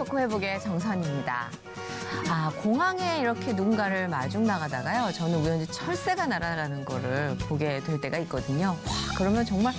스토커 회복의 정선입니다. 공항에 이렇게 누군가를 마중 나가다가요. 저는 우연히 철새가 날아가는 거를 보게 될 때가 있거든요. 와, 그러면 정말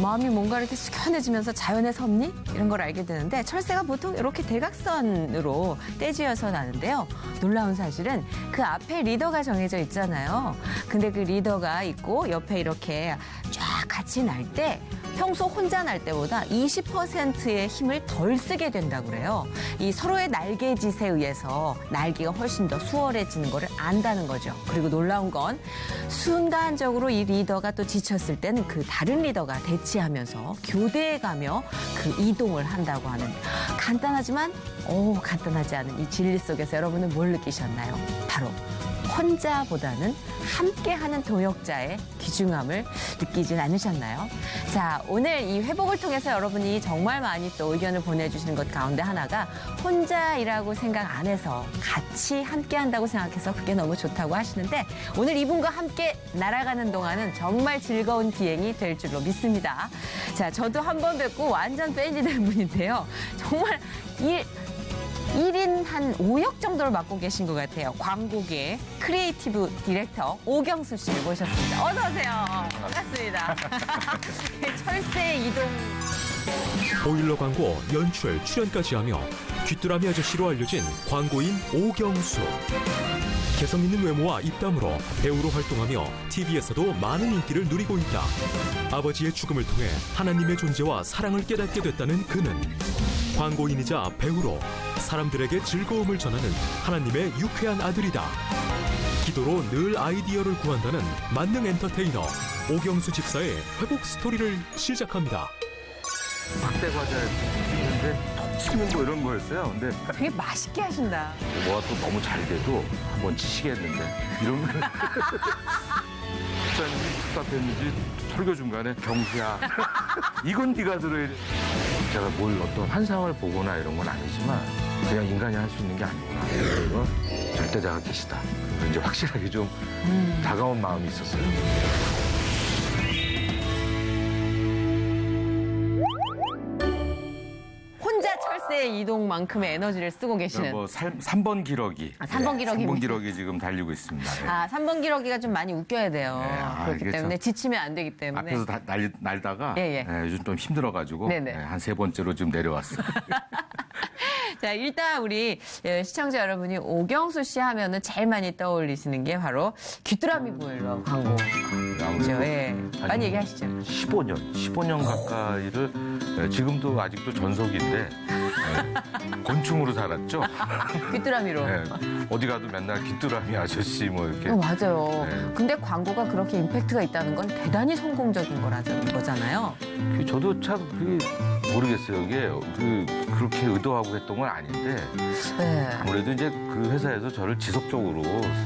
마음이 뭔가 이렇게 숙연해지면서 자연의 섭리? 이런 걸 알게 되는데 철새가 보통 이렇게 대각선으로 떼지어서 나는데요. 놀라운 사실은 그 앞에 리더가 정해져 있잖아요. 근데 그 리더가 있고 옆에 이렇게 쫙 같이 날 때 평소 혼자 날 때보다 20%의 힘을 덜 쓰게 된다고 그래요. 이 서로의 날개짓에 의해서 날개가 훨씬 더 수월해지는 거를 안다는 거죠. 그리고 놀라운 건 순간적으로 이 리더가 또 지쳤을 때는 그 다른 리더가 대치하면서 교대해가며 그 이동을 한다고 하는 간단하지만 간단하지 않은 이 진리 속에서 여러분은 뭘 느끼셨나요? 바로 혼자보다는 함께하는 동역자의 귀중함을 느끼진 않으셨나요? 자, 오늘 이 회복을 통해서 여러분이 정말 많이 또 의견을 보내주시는 것 가운데 하나가 혼자이라고 생각 안 해서 같이 함께한다고 생각해서 그게 너무 좋다고 하시는데 오늘 이분과 함께 날아가는 동안은 정말 즐거운 비행이 될 줄로 믿습니다. 자, 저도 한 번 뵙고 완전 팬이 된 분인데요. 정말 1인 한 5역 정도를 맡고 계신 것 같아요. 광고계 크리에이티브 디렉터 오경수 씨를 모셨습니다. 어서 오세요. 반갑습니다. 철새 이동. 보일러 광고 연출, 출연까지 하며 귀뚜라미 아저씨로 알려진 광고인 오경수. 개성 있는 외모와 입담으로 배우로 활동하며 TV에서도 많은 인기를 누리고 있다. 아버지의 죽음을 통해 하나님의 존재와 사랑을 깨닫게 됐다는 그는 광고인이자 배우로 사람들에게 즐거움을 전하는 하나님의 유쾌한 아들이다. 기도로 늘 아이디어를 구한다는 만능 엔터테이너 오경수 집사의 회복 스토리를 시작합니다. 박대 과자 있는데 톡 치는 거 이런 거였어요. 근데 되게 맛있게 하신다. 뭐가 또 너무 잘 돼도 한번 치시겠는데 이런 거. 목사님이 답답했는지 설교 중간에 경수야 이건 네가 들어야 돼. 제가 뭘 어떤 환상을 보거나 이런 건 아니지만 그냥 인간이 할 수 있는 게 아니구나. 이거 절대자가 계시다. 이제 확실하게 좀 다가온 마음이 있었어요. 혼자 철새의 이동만큼의 에너지를 쓰고 계시는. 뭐 3번 기러기. 3번 기러기. 3번 기러기 지금 달리고 있습니다. 네. 3번 기러기가 좀 많이 웃겨야 돼요. 네, 그렇기 이게 때문에 참 지치면 안 되기 때문에. 앞에서 날다가 예. 요즘 좀 힘들어가지고 네네. 한 3번째로 지금 내려왔어요. 자, 일단 우리 시청자 여러분이 오경수 씨 하면은 제일 많이 떠올리시는 게 바로 귀뚜라미 보일러 광고. 그렇죠. 예. 많이 얘기하시죠. 15년 가까이를 지금도 아직도 전속인데 곤충으로 살았죠. 귀뚜라미로. 네, 어디 가도 맨날 귀뚜라미 아저씨 뭐 이렇게. 맞아요. 네. 근데 광고가 그렇게 임팩트가 있다는 건 대단히 성공적인 거잖아요. 저도 참 모르겠어요. 이게 그렇게 의도하고 했던 건 아닌데 네. 아무래도 이제 그 회사에서 저를 지속적으로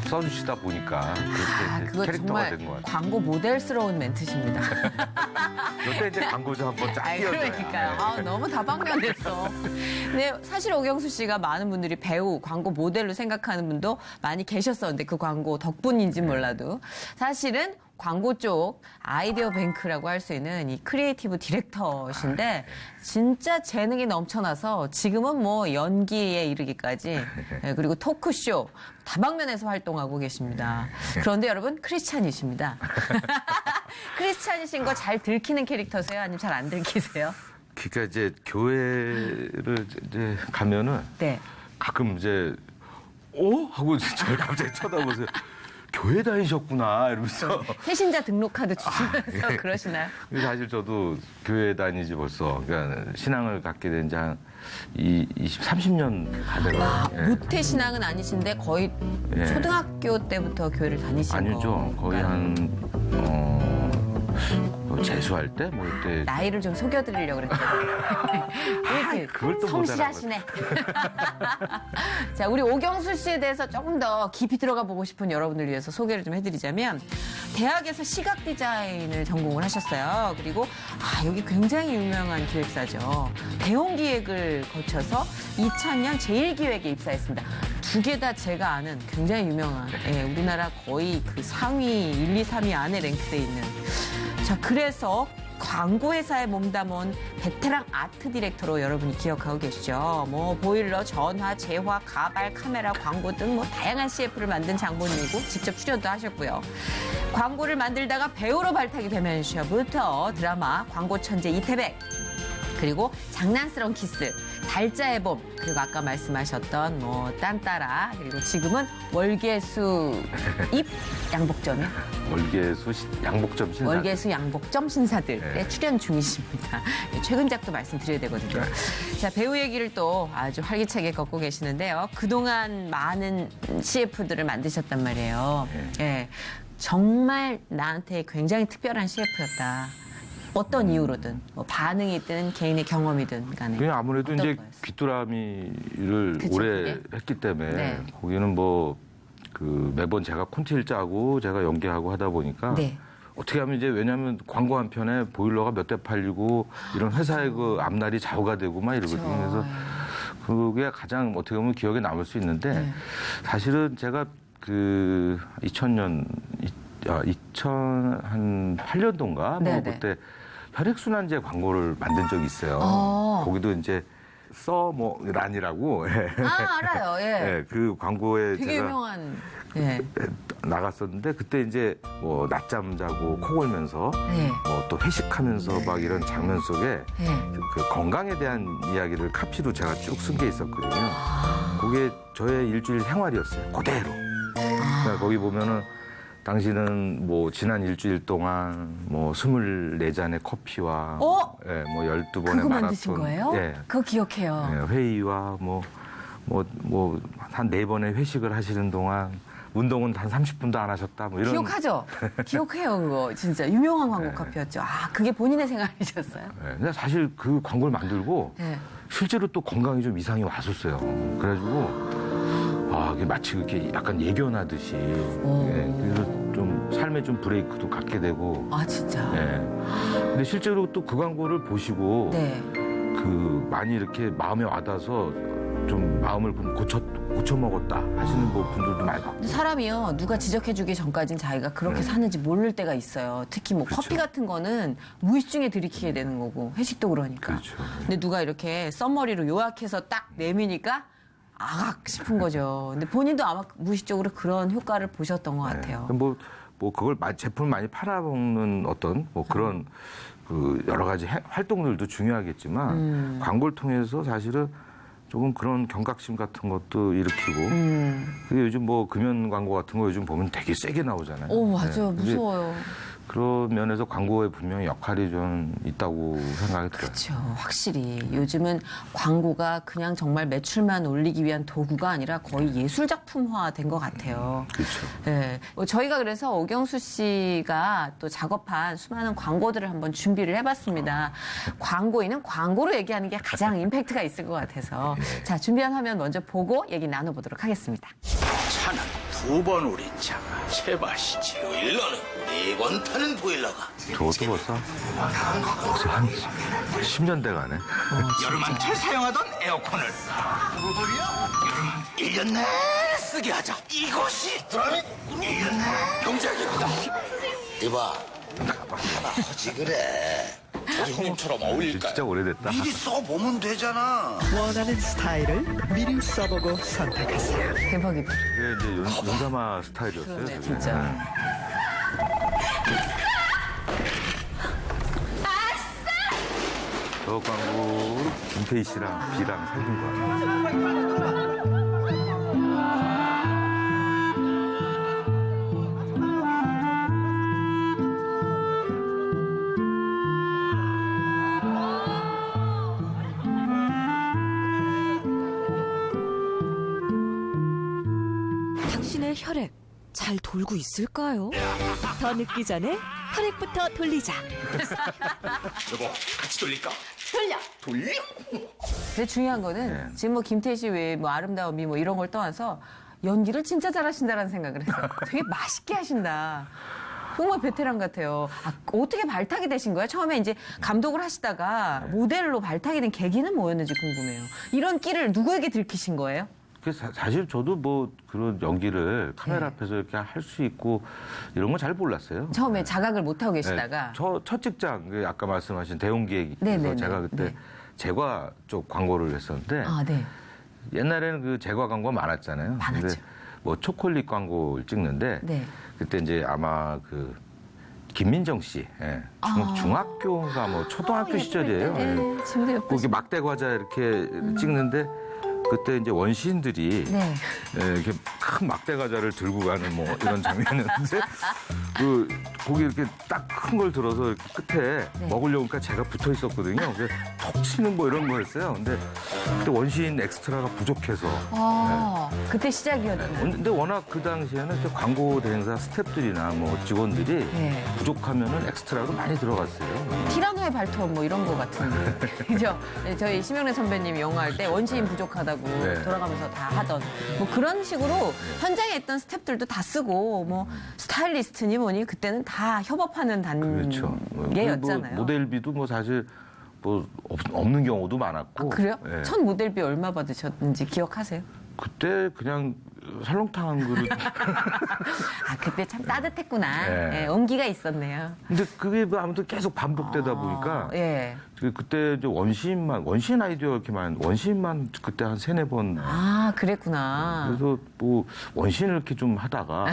써주시다 보니까 그렇게 그거 캐릭터가 정말 된 것 같아요. 광고 모델스러운 멘트십니다. 이때 이제 광고주 한번 쫙 띄워줘야. 그러니까요. 너무 다방면됐어. 근데 사실 오경수 씨가 많은 분들이 배우, 광고 모델로 생각하는 분도 많이 계셨었는데 그 광고 덕분인지 몰라도 사실은 광고 쪽 아이디어 뱅크라고 할 수 있는 이 크리에이티브 디렉터신데 진짜 재능이 넘쳐나서 지금은 뭐 연기에 이르기까지 그리고 토크쇼 다방면에서 활동하고 계십니다. 그런데 여러분 크리스찬이십니다. 크리스찬이신 거 잘 들키는 캐릭터세요? 아니면 잘 안 들키세요? 그러니까 이제 교회를 이제 가면은 네. 가끔 이제 하고 저를 갑자기 쳐다보세요. 교회 다니셨구나 이러면서. 새신자 등록카드 주시면서 그러시나요? 사실 저도 교회 다니지 벌써 그러니까 신앙을 갖게 된 지 한 30년 다 돼가요. 모태 신앙은 아니신데 거의 초등학교 때부터 교회를 다니신 거. 아니죠. 거의 재수할 때 뭐 이때. 나이를 좀 속여드리려고 그랬더니 이렇게 그걸 또 성실하시네. 자, 우리 오경수 씨에 대해서 조금 더 깊이 들어가 보고 싶은 여러분들 위해서 소개를 좀 해드리자면 대학에서 시각 디자인을 전공을 하셨어요. 그리고 여기 굉장히 유명한 기획사죠. 대형 기획을 거쳐서 2000년 제1기획에 입사했습니다. 두 개 다 제가 아는 굉장히 유명한 우리나라 거의 그 상위 1, 2, 3위 안에 랭크돼 있는. 자, 그래서 광고회사에 몸담은 베테랑 아트 디렉터로 여러분이 기억하고 계시죠. 뭐 보일러, 전화, 재화, 가발, 카메라, 광고 등 뭐 다양한 CF를 만든 장본인이고 직접 출연도 하셨고요. 광고를 만들다가 배우로 발탁이 되면서부터 드라마 광고 천재 이태백, 그리고 장난스러운 키스, 달짜의 봄, 그리고 아까 말씀하셨던 뭐 딴따라, 그리고 지금은 월계수 입 양복점이요? 월계수 양복점 신사. 월계수 양복점 신사들에 네. 출연 중이십니다. 최근작도 말씀드려야 되거든요. 자, 배우 얘기를 또 아주 활기차게 걷고 계시는데요. 그동안 많은 CF들을 만드셨단 말이에요. 예. 정말 나한테 굉장히 특별한 CF였다. 어떤 이유로든 뭐 반응이든 개인의 경험이든 간에. 그냥 아무래도 어떤 이제 거였어요? 귀뚜라미를 그쵸, 오래 그게? 했기 때문에 네. 거기는 뭐 그 매번 제가 콘티를 짜고 제가 연기하고 하다 보니까 네. 어떻게 하면 이제 왜냐하면 광고 한 편에 보일러가 몇 대 팔리고 이런 회사의 그 앞날이 좌우가 되고 막 이러거든요. 그래서 그게 가장 어떻게 보면 기억에 남을 수 있는데 네. 사실은 제가 그 2008년도인가 뭐 네네. 그때 혈액순환제 광고를 만든 적이 있어요. 거기도 이제 써뭐란이라고 아, 알아요. 예. 예, 그 광고에 되게 제가 유명한. 예. 나갔었는데 그때 이제 뭐 낮잠 자고 코 골면서 네. 뭐 또 회식하면서 막 이런 장면 속에 예. 그 건강에 대한 이야기를 카피로 제가 쭉 쓴 게 있었거든요. 그게 저의 일주일 생활이었어요. 그대로. 그러니까 거기 보면은 당신은 뭐 지난 일주일 동안 뭐 24잔의 커피와 어? 예, 뭐 12번의 그거 마라톤 만드신 거예요? 예, 그거 기억해요. 예, 회의와 한 4번의 회식을 하시는 동안 운동은 한 30분도 안 하셨다. 뭐 이런 기억하죠? 기억해요, 그거. 진짜 유명한 광고 카피였죠. 아, 그게 본인의 생활이셨어요? 예, 근데 사실 그 광고를 만들고 네. 실제로 또 건강이 좀 이상이 왔었어요. 그래가지고 이게 마치 이렇게 약간 예견하듯이 그래서 좀 삶에 좀 브레이크도 갖게 되고 아, 진짜. 예. 근데 실제로 또 그 광고를 보시고 네. 그 많이 이렇게 마음에 와닿아서 좀 마음을 고쳐 먹었다 하시는 뭐 분들도 많이 봤고. 사람이요, 누가 지적해주기 전까진 자기가 그렇게 사는지 모를 때가 있어요. 특히 뭐 그렇죠. 커피 같은 거는 무의식 중에 들이키게 되는 거고, 회식도 그러니까. 그렇죠. 근데 누가 이렇게 썸머리로 요약해서 딱 내미니까 아악 싶은 거죠. 근데 본인도 아마 무의식적으로 그런 효과를 보셨던 것 같아요. 뭐 그걸 제품을 많이 팔아먹는 어떤 뭐 그런 그 여러 가지 활동들도 중요하겠지만 광고를 통해서 사실은 조금 그런 경각심 같은 것도 일으키고 그게 요즘 뭐 금연 광고 같은 거 요즘 보면 되게 세게 나오잖아요. 오, 맞아요. 네. 근데 무서워요. 그런 면에서 광고에 분명히 역할이 좀 있다고 생각이 들어요. 그렇죠. 확실히 요즘은 광고가 그냥 정말 매출만 올리기 위한 도구가 아니라 거의 예술 작품화 된 것 같아요. 그렇죠. 네. 저희가 그래서 오경수 씨가 또 작업한 수많은 광고들을 한번 준비를 해봤습니다. 광고인은 광고로 얘기하는 게 가장 임팩트가 있을 것 같아서. 자, 준비한 화면 먼저 보고 얘기 나눠보도록 하겠습니다. 차는 2번 우린 차가 제맛이지. 보일러는 4번 타는 보일러가. 저것도 벌써 한 10년 돼가네. 여름한철 사용하던 에어컨을 여름 1년 내내 쓰게 하자. 이것이 드라미 1년 내내 경제하기입니다. 이봐, 하나 하지 그래. 형님처럼 어울릴까요? 진짜 오래됐다. 미리 써보면 되잖아. 원하는 스타일을 미리 써보고 선택하세요. 대박이다. 그게 이제 윤사마 스타일이었어요. 그러네, 그게. 진짜. 네. 저 광고 김태희 씨랑 비랑 사귄 거예요. 당신의 혈액 잘 돌고 있을까요? 더 늦기 전에 혈액부터 돌리자. 여보, 같이 돌릴까? 돌려. 근데 중요한 거는 네. 지금 뭐 김태희 씨 외에 뭐 아름다운 미 뭐 이런 걸 떠나서 연기를 진짜 잘하신다라는 생각을 했어요. 되게 맛있게 하신다. 정말 베테랑 같아요. 아, 어떻게 발탁이 되신 거예요? 처음에 이제 감독을 하시다가 모델로 발탁이 된 계기는 뭐였는지 궁금해요. 이런 끼를 누구에게 들키신 거예요? 사실 저도 뭐 그런 연기를 카메라 네. 앞에서 이렇게 할 수 있고 이런 건 잘 몰랐어요. 처음에 자각을 못 하고 네, 계시다가 첫 직장, 아까 말씀하신 대웅기획에서 네네네. 제가 그때 네. 제과 쪽 광고를 했었는데 아, 네. 옛날에는 그 제과 광고 많았잖아요. 많았죠. 근데 뭐 초콜릿 광고를 찍는데 네. 그때 이제 아마 그 김민정 씨, 예. 중학교인가 뭐 초등학교 시절이에요. 예. 네, 지금도 예쁘 거기 막대 과자 이렇게 찍는데 그때 이제 원시인들이 네. 예, 이렇게 큰 막대 과자를 들고 가는 뭐 이런 장면이었는데 그 거기 이렇게 딱 큰 걸 들어서 이렇게 끝에 네. 먹으려니까 제가 붙어 있었거든요. 그래서 톡 치는 뭐 이런 거였어요. 근데 그때 원시인 엑스트라가 부족해서. 아, 그때 시작이었군요. 근데 워낙 그 당시에는 이제 광고 대행사 스태프들이나 뭐 직원들이 네. 부족하면은 엑스트라로 많이 들어갔어요. 티라노의 발톱 뭐 이런 거 같은데. 그죠? 네, 저희 심영래 선배님이 영화할 때 원시인 부족하다고 네. 돌아가면서 다 하던 뭐 그런 식으로 현장에 있던 스태프들도 다 쓰고 뭐 스타일리스트니 뭐니 그때는 다 협업하는 그렇죠. 단계였잖아요. 뭐 모델비도 뭐 사실 뭐 없는 경우도 많았고. 아, 그래요? 예. 첫 모델비 얼마 받으셨는지 기억하세요? 그때 그냥 설렁탕 한 그릇. 아, 그때 참 따뜻했구나. 네. 예, 온기가 있었네요. 근데 그게 뭐 아무튼 계속 반복되다 보니까 예. 그때 이제 원시인 아이디어 이렇게만 원시인만 그때 한 3-4번 아, 그랬구나. 그래서 뭐 원신을 이렇게 좀 하다가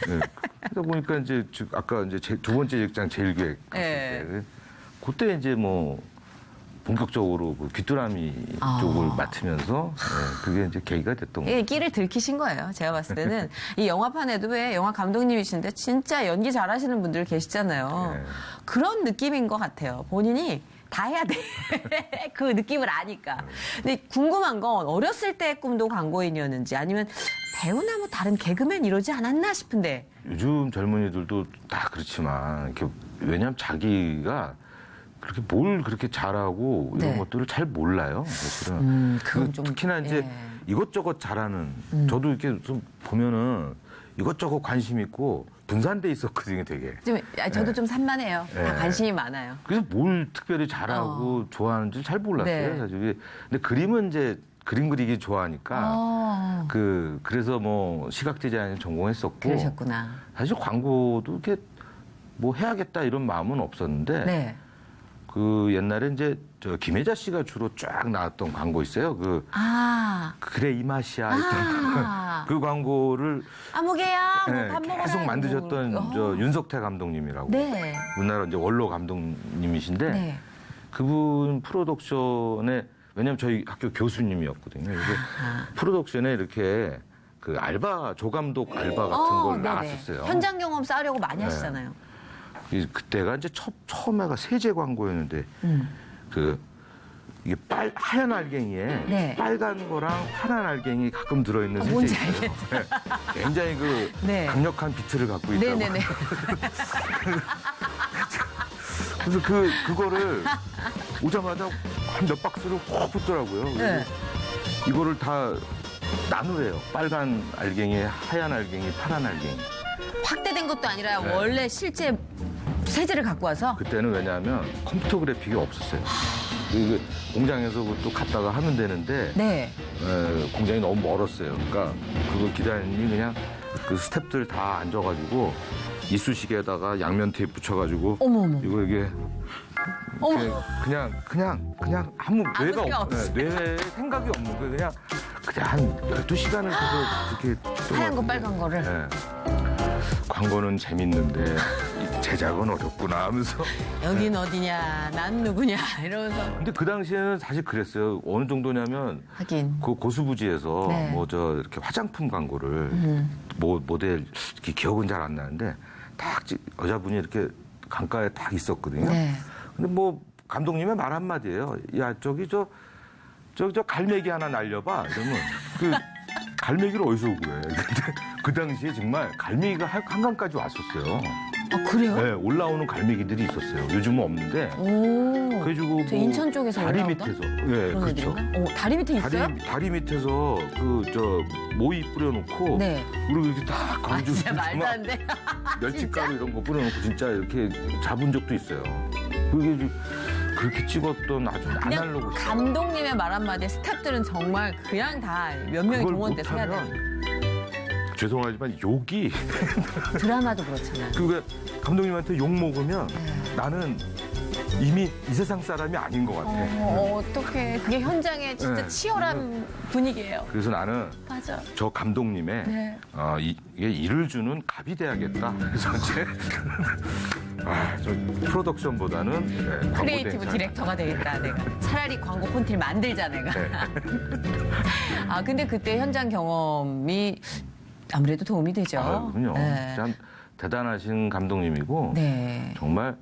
네, 그러다 보니까 이제 아까 이제 두 번째 직장 제일기획 갔을 예. 때 그때 이제 뭐 본격적으로 그 귀뚜라미 쪽을 맡으면서 네, 그게 이제 계기가 됐던 거예요. 예, 끼를 들키신 거예요. 제가 봤을 때는 이 영화판에도 왜 영화 감독님이신데 진짜 연기 잘하시는 분들 계시잖아요. 네. 그런 느낌인 것 같아요. 본인이 다 해야 돼. 그 느낌을 아니까. 근데 궁금한 건 어렸을 때 꿈도 광고인이었는지 아니면 배우나 뭐 다른 개그맨 이러지 않았나 싶은데. 요즘 젊은이들도 다 그렇지만 이렇게 왜냐하면 자기가 그렇게 뭘 그렇게 잘하고 이런 네. 것들을 잘 몰라요. 사실은. 그건 좀, 특히나 이제 예. 이것저것 잘하는 저도 이렇게 좀 보면은 이것저것 관심 있고 분산돼 있었거든요, 되게. 저도 네. 좀 산만해요. 다 네. 관심이 많아요. 그래서 뭘 특별히 잘하고 좋아하는지 잘 몰랐어요, 네. 사실. 근데 그림은 이제 그림 그리기 좋아하니까 그래서 뭐 시각 디자인 전공했었고 그러셨구나. 사실 광고도 이렇게 뭐 해야겠다 이런 마음은 없었는데 네. 그 옛날에 이제 저 김혜자 씨가 주로 쫙 나왔던 광고 있어요. 그래 이 맛이야 했던 그 광고를 아무개야, 네, 뭐밥 먹어라. 계속 만드셨던 뭐. 저 윤석태 감독님이라고 네. 우리나라 이제 원로 감독님이신데 네. 그분 프로덕션에 왜냐면 저희 학교 교수님이었거든요. 그래서 프로덕션에 이렇게 그 알바 조감독 알바 같은 걸 네네. 나갔었어요. 현장 경험 쌓으려고 많이 네. 하시잖아요. 그때가 이제 처음에가 세제 광고였는데 그 이게 하얀 알갱이에 네. 빨간 거랑 파란 알갱이 가끔 들어있는 세제 뭔지 있어요. 네. 굉장히 그 네. 강력한 비트를 갖고 있다고. 네네네. 그래서 그거를 오자마자 한 몇 박스를 확 붙더라고요. 그래서 네. 이거를 다 나누래요. 빨간 알갱이, 하얀 알갱이, 파란 알갱이. 확대된 것도 아니라 네. 원래 실제 세제를 갖고 와서 그때는 왜냐하면 컴퓨터 그래픽이 없었어요. 그 공장에서 그것도 갖다가 하면 되는데 네. 공장이 너무 멀었어요. 그러니까 그거 기다리니 그냥 그 스태프들 다 앉아가지고 이쑤시개에다가 양면 테이프 붙여가지고 어머머. 이거 이게 어머. 그냥 아무 아무 뇌가 생각 없이. 뇌에 생각이 없는 거예요. 그냥 한 12시간을 계속 이렇게 하얀 거 빨간 거를. 광고는 재밌는데 제작은 어렵구나 하면서 여긴 어디냐, 난 누구냐 이러면서 근데 그 당시에는 사실 그랬어요. 어느 정도냐면 하긴. 그 고수부지에서 네. 뭐 저 이렇게 화장품 광고를 모델 이렇게 기억은 잘 안 나는데 딱 여자분이 이렇게 강가에 딱 있었거든요. 네. 근데 뭐 감독님의 말 한마디예요. 야 저기 저 갈매기 하나 날려봐. 이러면 그 갈매기를 어디서 구해? 근데 그 당시에 정말 갈매기가 한강까지 왔었어요. 아, 그래요? 네, 올라오는 갈매기들이 있었어요. 요즘은 없는데. 오. 그래가지고 저 인천 쪽에서 다리 올라온다? 밑에서. 네, 그런 그렇죠. 애들인가? 다리 밑에 있어요? 다리 밑에서 모이 뿌려놓고 네. 그리고 이렇게 딱 아, 광주 진짜 말도 안 돼. 멸치가루 이런 거 뿌려놓고 진짜 이렇게 잡은 적도 있어요. 그게 그렇게 찍었던 아주 그냥 아날로그 감독님의 말 한마디에 스태프들은 정말 그냥 다 몇 명이 그걸 동원돼서 해야 돼. 못하면 죄송하지만 욕이 드라마도 그렇잖아요. 그게 감독님한테 욕 먹으면 나는 이미 이 세상 사람이 아닌 것 같아. 어떡해. 그게 현장에 진짜 네. 치열한 분위기예요. 그래서 나는 맞아. 저 감독님의 네. 이게 일을 주는 갑이 돼야겠다. 그래서 이제 저 프로덕션보다는 네, 크리에이티브 광고 디렉터가 되겠다, 내가. 차라리 광고 콘티를 만들자, 내가. 네. 아, 근데 그때 현장 경험이 아무래도 도움이 되죠. 그럼요. 네. 참 대단하신 감독님이고 네. 정말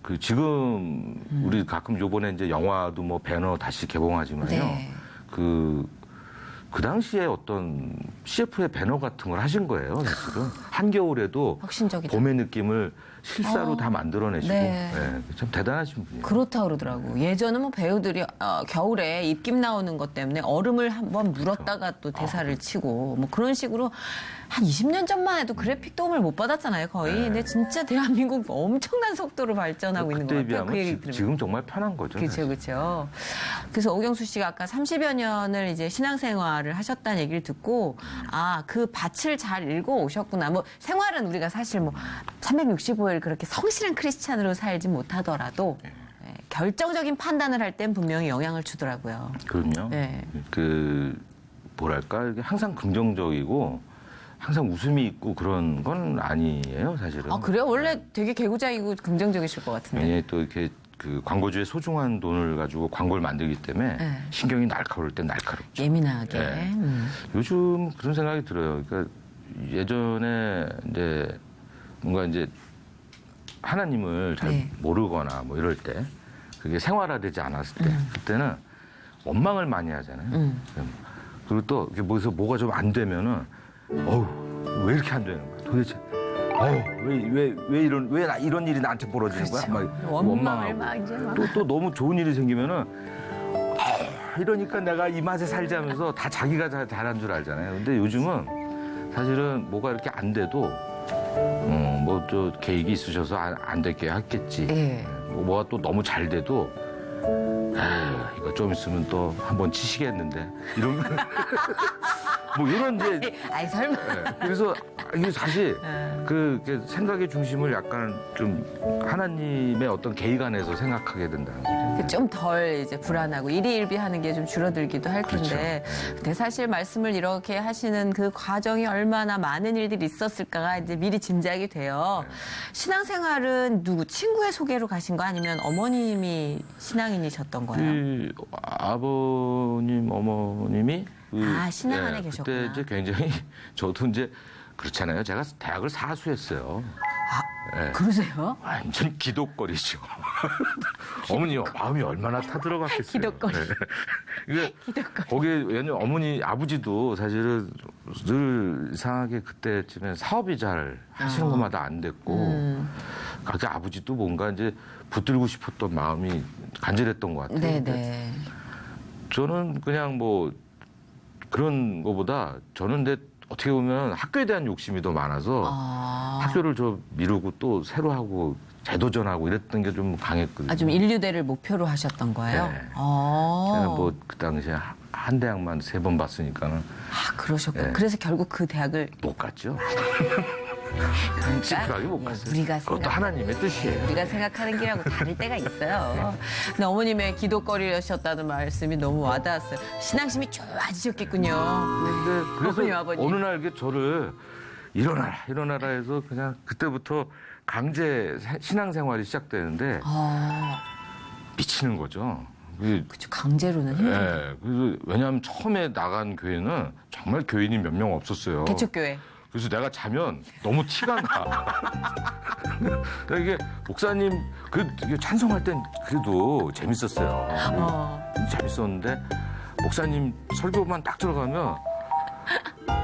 그 지금 우리 가끔 요번에 이제 영화도 뭐 배너 다시 개봉하지만요. 네. 그 당시에 어떤 CF의 배너 같은 걸 하신 거예요, 사실은. 한겨울에도 혁신적이다. 봄의 느낌을 실사로 다 만들어내시고 네. 네, 참 대단하신 분이에요. 그렇다 그러더라고. 예전은 뭐 배우들이 겨울에 입김 나오는 것 때문에 얼음을 한번 물었다가 또 대사를 치고 뭐 그런 식으로 한 20년 전만 해도 그래픽 도움을 못 받았잖아요, 거의. 네. 근데 진짜 대한민국 엄청난 속도로 발전하고 있는 것 그때에 같아요. 비하면 그 얘기 들으면. 지금 정말 편한 거죠. 그렇죠, 사실. 그렇죠. 그래서 오경수 씨가 아까 30여 년을 이제 신앙생활을 하셨다는 얘기를 듣고 그 밭을 잘 읽어 오셨구나. 뭐 생활은 우리가 사실 뭐 365일 그렇게 성실한 크리스찬으로 살지 못하더라도 결정적인 판단을 할 땐 분명히 영향을 주더라고요. 그럼요. 네. 그 뭐랄까 이게 항상 긍정적이고 항상 웃음이 있고 그런 건 아니에요, 사실은. 아, 그래요? 원래 되게 개구장이고 긍정적이실 것 같은데. 왜냐면 또 이렇게 그 광고주의 소중한 돈을 가지고 광고를 만들기 때문에 네. 신경이 날카로울 땐 날카롭죠. 예민하게. 네. 요즘 그런 생각이 들어요. 그러니까 예전에 이제 뭔가 이제 하나님을 잘 네. 모르거나 뭐 이럴 때 그게 생활화되지 않았을 때 그때는 원망을 많이 하잖아요. 그리고 또 이렇게 뭐에서 뭐가 좀 안 되면은 왜 이렇게 안 되는 거야? 도대체 왜 이런 일이 나한테 벌어지는 거야? 막 그렇죠. 원망을 막 이제 막. 또 너무 좋은 일이 생기면은 이러니까 내가 이 맛에 살자면서 다 자기가 잘한 줄 알잖아요. 근데 요즘은 사실은 뭐가 이렇게 안 돼도 뭐 저 계획이 있으셔서 안 되게 했겠지. 예. 뭐가 또 너무 잘 돼도 이거 좀 있으면 또 한번 치시겠는데 이런 뭐 이런 이제 아이, 설마. 그래서 이게 사실 네. 그 생각의 중심을 약간 좀 하나님의 어떤 계획 안에서 생각하게 된다는 거죠. 좀 덜 이제 불안하고 일희일비하는 게 좀 줄어들기도 할 텐데, 근데 사실 말씀을 이렇게 하시는 그 과정이 얼마나 많은 일들이 있었을까가 이제 미리 짐작이 돼요. 신앙생활은 누구 친구의 소개로 가신 거 아니면 어머님이 신앙인이셨던 거예요? 그 아버님 어머님이 신앙 안에 계셨구나. 그때 이제 굉장히 저도 이제 그렇잖아요. 제가 대학을 사수했어요. 네. 그러세요? 완전 기독거리죠. 어머니 마음이 얼마나 타들어갔겠어요. 기독거리. 이게 거기에 왜냐면 어머니 아버지도 사실은 늘 이상하게 그때쯤에 사업이 잘 하시는 것마다 안 됐고 그러니까 아버지도 뭔가 이제 붙들고 싶었던 마음이 간절했던 것 같아요. 네네. 저는 그냥 뭐 그런 거보다 저는 근데 어떻게 보면 학교에 대한 욕심이 더 많아서 학교를 저 미루고 또 새로 하고 재도전하고 이랬던 게 좀 강했거든요. 좀 인류대를 목표로 하셨던 거예요? 네. 저는 뭐 그 당시에 한 대학만 3번 봤으니까는 그러셨군요. 네. 그래서 결국 그 대학을 못 갔죠. 그러니까 찌푸하게 못 갔어요. 우리가 그것도 하나님의 뜻이에요. 우리가 생각하는 길하고 다를 때가 있어요. 근데 어머님의 기독거리셨다는 말씀이 너무 와닿았어요. 신앙심이 좋아지셨겠군요. 근데 그래서 어머니, 아버님. 어느 날 이게 저를 일어나라 해서 그냥 그때부터 강제 신앙생활이 시작되는데 미치는 거죠. 그쵸, 강제로는 힘들죠. 네, 그래서 왜냐하면 처음에 나간 교회는 정말 교인이 몇 명 없었어요. 개척교회. 그래서 내가 자면 너무 티가 나. 그러니까 이게 목사님 이게 찬송할 땐 그래도 재밌었어요. 재밌었는데 목사님 설교만 딱 들어가면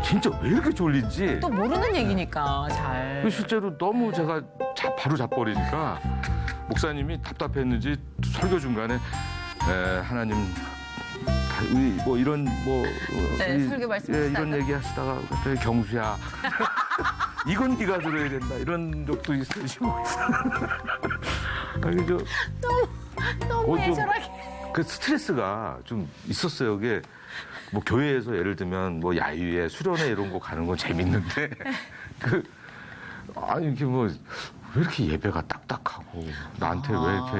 진짜 왜 이렇게 졸린지. 또 모르는 얘기니까 잘. 실제로 너무 제가 바로 자버리니까 목사님이 답답했는지 설교 중간에 하나님 뭐 이런 뭐 네, 설교 말씀하시다가. 이런 얘기 하시다가 갑자기 경수야 이건 네가 들어야 된다 이런 적도 있으시고 아니 너무 좀 애절하게. 그 스트레스가 좀 있었어요. 이게 뭐 교회에서 예를 들면 뭐 야유회, 수련회 이런 거 가는 건 재밌는데 아니 이게 뭐 왜 이렇게 예배가 딱딱하고 나한테 왜 이렇게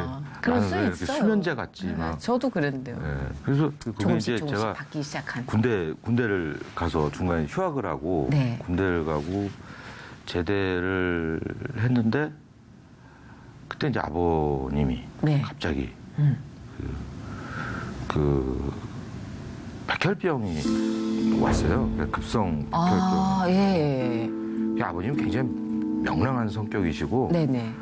그럴 나는 수 왜 이렇게 있어요. 수면제 같지 막. 저도 그랬는데요. 예. 그래서 그게 이제 조금씩 제가 받기 시작한. 군대를 가서 중간에 휴학을 하고 네. 군대를 가고 제대를 했는데 그때 이제 아버님이 네. 갑자기 음. 그 백혈병이 왔어요. 급성 백혈병. 아, 예. 아버님 굉장히 명랑한 성격이시고 네네.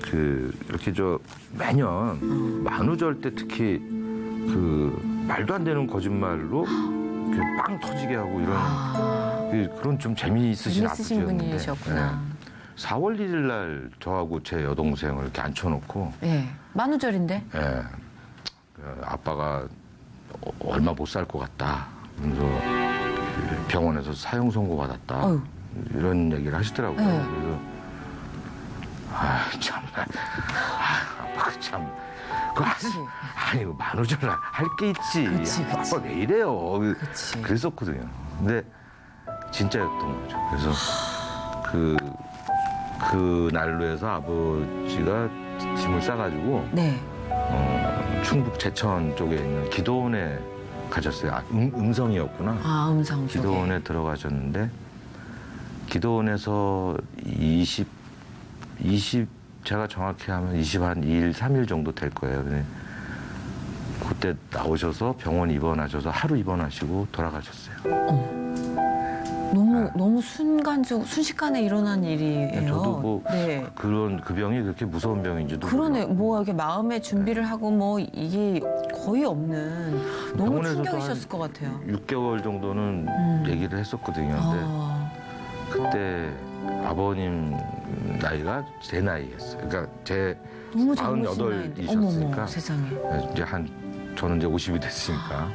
그 이렇게 저 매년 만우절 때 특히 그 말도 안 되는 거짓말로 이렇게 빵 터지게 하고 이런 그런 좀 재미있으신 재밌으신 아버지였는데 분이셨구나. 4월 1일 날 저하고 제 여동생을 이렇게 앉혀놓고 예. 만우절인데? 예, 그 아빠가 얼마 못 살 것 같다. 그래서 병원에서 사형 선고 받았다. 어휴. 이런 얘기를 하시더라고요. 네. 그래서 참나. 아빠가 참. 아니, 만우절 할 게 있지. 그치. 아빠 왜 이래요. 그치. 그랬었거든요. 근데 진짜였던 거죠. 그래서 그 날로 해서 아버지가 짐을 싸가지고 네. 충북 제천 쪽에 있는 기도원에 가셨어요. 음성이었구나. 아, 음성 쪽에. 기도원에 들어가셨는데 기도원에서 20 제가 정확히 하면 2일, 3일 정도 될 거예요. 근데 그때 나오셔서 병원 입원하셔서 하루 입원하시고 돌아가셨어요. 너무 순식간에 일어난 일이에요. 저도 뭐 네. 그 병이 그렇게 무서운 병인지도 그러네. 몰랐고. 뭐 이렇게 마음의 준비를 하고 뭐 이게 거의 없는 너무 병원에서도 충격이셨을 것 같아요. 6개월 정도는 얘기를 했었거든요. 근데 아, 그때 아버님 나이가 제 나이였어요. 그러니까 제 너무 48 젊으신 이셨으니까. 어머머, 세상에. 이제 저는 이제 50이 됐으니까.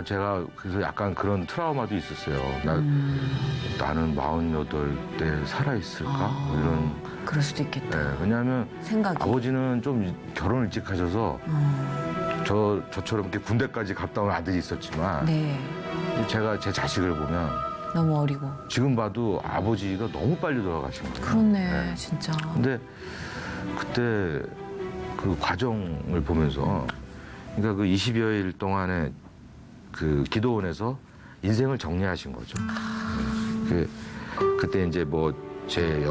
제가 그래서 약간 그런 트라우마도 있었어요. 나는 48대 살아있을까? 이런. 그럴 수도 있겠다. 네, 왜냐하면 생각이. 아버지는 좀 결혼을 일찍 하셔서 저처럼 이렇게 군대까지 갔다 온 아들이 있었지만 네. 제가 제 자식을 보면 너무 어리고. 지금 봐도 아버지가 너무 빨리 돌아가신 거예요. 그렇네, 네. 진짜. 근데 그때 그 과정을 보면서 그러니까 그 20여일 동안에 그 기도원에서 인생을 정리하신 거죠. 그때 이제 뭐 제